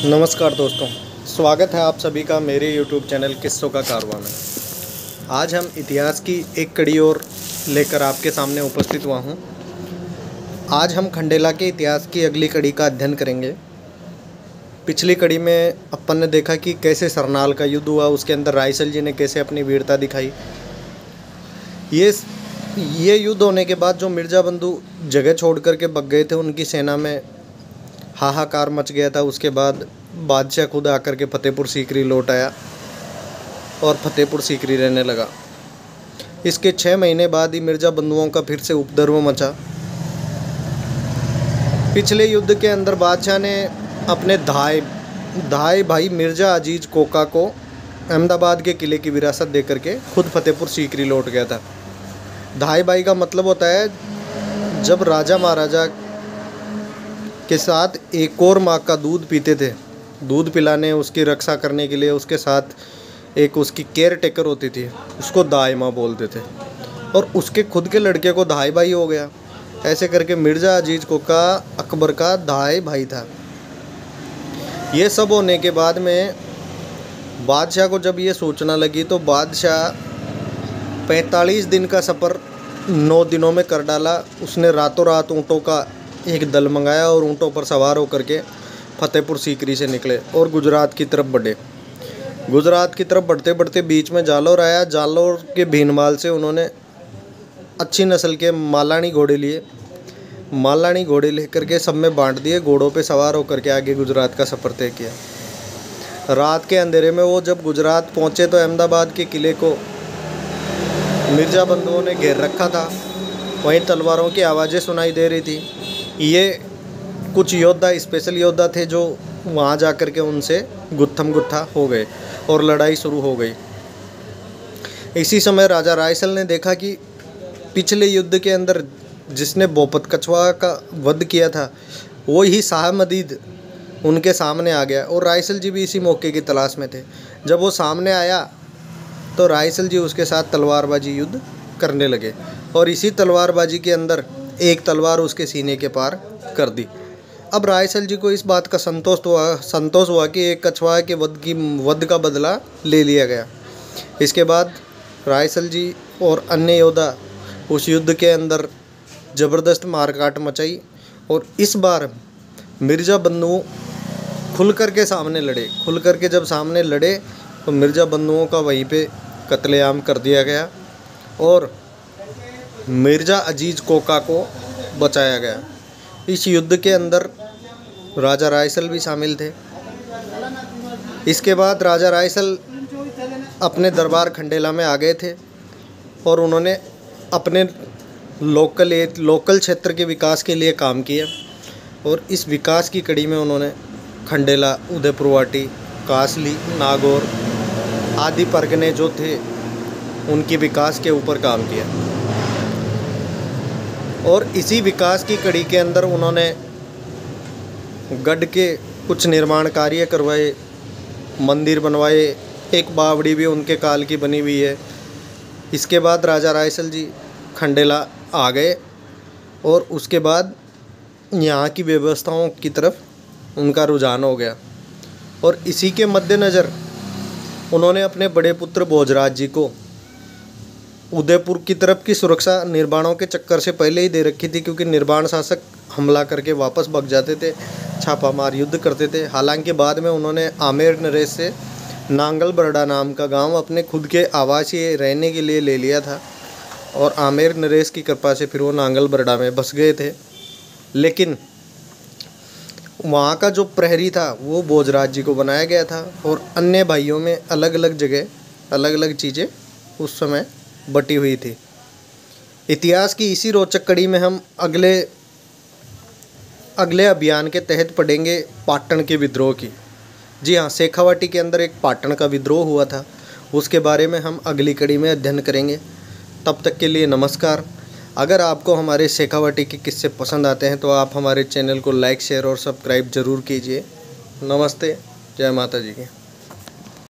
नमस्कार दोस्तों, स्वागत है आप सभी का मेरे YouTube चैनल किस्सों का कारवां में। आज हम इतिहास की एक कड़ी और लेकर आपके सामने उपस्थित हुआ हूँ। आज हम खंडेला के इतिहास की अगली कड़ी का अध्ययन करेंगे। पिछली कड़ी में अपन ने देखा कि कैसे सरनाल का युद्ध हुआ, उसके अंदर रायसल जी ने कैसे अपनी वीरता दिखाई। ये युद्ध होने के बाद जो मिर्ज़ा बंधु जगह छोड़ कर के भाग गए थे, उनकी सेना में हाहाकार मच गया था। उसके बाद बादशाह खुद आकर के फतेहपुर सीकरी लौट आया और फतेहपुर सीकरी रहने लगा। इसके 6 महीने बाद ही मिर्ज़ा बंधुओं का फिर से उपद्रव मचा। पिछले युद्ध के अंदर बादशाह ने अपने धाई भाई मिर्ज़ा अजीज कोका को अहमदाबाद के किले की विरासत दे करके खुद फतेहपुर सीकरी लौट गया था। धाई भाई का मतलब होता है जब राजा महाराजा के साथ एक और माँ का दूध पीते थे, दूध पिलाने, उसकी रक्षा करने के लिए उसके साथ एक उसकी केयर टेकर होती थी, उसको दाई माँ बोलते थे। और उसके खुद के लड़के को धाई भाई हो गया। ऐसे करके मिर्ज़ा अजीज कोका अकबर का धाई भाई था। ये सब होने के बाद में बादशाह को जब ये सोचना लगी तो बादशाह 45 दिन का सफ़र 9 दिनों में कर डाला। उसने रातों रात ऊँटों का एक दल मंगाया और ऊँटों पर सवार होकर के फतेहपुर सीकरी से निकले और गुजरात की तरफ बढ़े। गुजरात की तरफ बढ़ते बढ़ते बीच में जालौर आया। जालौर के भीनमाल से उन्होंने अच्छी नस्ल के मालानी घोड़े लिए। मालानी घोड़े लेकर के सब में बांट दिए। घोड़ों पे सवार होकर के आगे गुजरात का सफ़र तय किया। रात के अंधेरे में वो जब गुजरात पहुँचे तो अहमदाबाद के किले को मिर्ज़ा बंधुओं ने घेर रखा था। वहीं तलवारों की आवाज़ें सुनाई दे रही थी। ये कुछ योद्धा, स्पेशल योद्धा थे जो वहाँ जा कर के उनसे गुत्थम गुत्था हो गए और लड़ाई शुरू हो गई। इसी समय राजा रायसल ने देखा कि पिछले युद्ध के अंदर जिसने बोपत कछवा का वध किया था वो ही शाह मदीद उनके सामने आ गया और रायसल जी भी इसी मौके की तलाश में थे। जब वो सामने आया तो रायसल जी उसके साथ तलवारबाजी युद्ध करने लगे और इसी तलवारबाजी के अंदर एक तलवार उसके सीने के पार कर दी। अब रायसल जी को इस बात का संतोष हुआ कि एक कछुआ के वध का बदला ले लिया गया। इसके बाद रायसल जी और अन्य योद्धा उस युद्ध के अंदर ज़बरदस्त मारकाट मचाई और इस बार मिर्ज़ा बंधुओं खुल कर के सामने लड़े। खुल कर के जब सामने लड़े तो मिर्ज़ा बंधुओं का वहीं पे कत्लेआम कर दिया गया और मिर्ज़ा अजीज कोका को बचाया गया। इस युद्ध के अंदर राजा रायसल भी शामिल थे। इसके बाद राजा रायसल अपने दरबार खंडेला में आ गए थे और उन्होंने अपने लोकल क्षेत्र के विकास के लिए काम किया और इस विकास की कड़ी में उन्होंने खंडेला, उदयपुरवाटी, कासली, नागौर आदि परगने जो थे उनके विकास के ऊपर काम किया। और इसी विकास की कड़ी के अंदर उन्होंने गढ़ के कुछ निर्माण कार्य करवाए, मंदिर बनवाए। एक बावड़ी भी उनके काल की बनी हुई है। इसके बाद राजा रायसल जी खंडेला आ गए और उसके बाद यहाँ की व्यवस्थाओं की तरफ उनका रुझान हो गया और इसी के मद्देनज़र उन्होंने अपने बड़े पुत्र भोजराज जी को उदयपुर की तरफ की सुरक्षा निर्बाणों के चक्कर से पहले ही दे रखी थी, क्योंकि निर्बाण शासक हमला करके वापस भाग जाते थे, छापामार युद्ध करते थे। हालांकि बाद में उन्होंने आमेर नरेश से नांगल बरडा नाम का गांव अपने खुद के आवासीय रहने के लिए ले लिया था और आमेर नरेश की कृपा से फिर वो नांगल बरडा में बस गए थे। लेकिन वहाँ का जो प्रहरी था वो भोजराज जी को बनाया गया था और अन्य भाइयों में अलग अलग जगह अलग अलग चीज़ें उस समय बटी हुई थी। इतिहास की इसी रोचक कड़ी में हम अगले अभियान के तहत पढ़ेंगे पाटन के विद्रोह की। जी हाँ, शेखावाटी के अंदर एक पाटन का विद्रोह हुआ था, उसके बारे में हम अगली कड़ी में अध्ययन करेंगे। तब तक के लिए नमस्कार। अगर आपको हमारे शेखावाटी के किस्से पसंद आते हैं तो आप हमारे चैनल को लाइक, शेयर और सब्सक्राइब ज़रूर कीजिए। नमस्ते, जय माता जी की।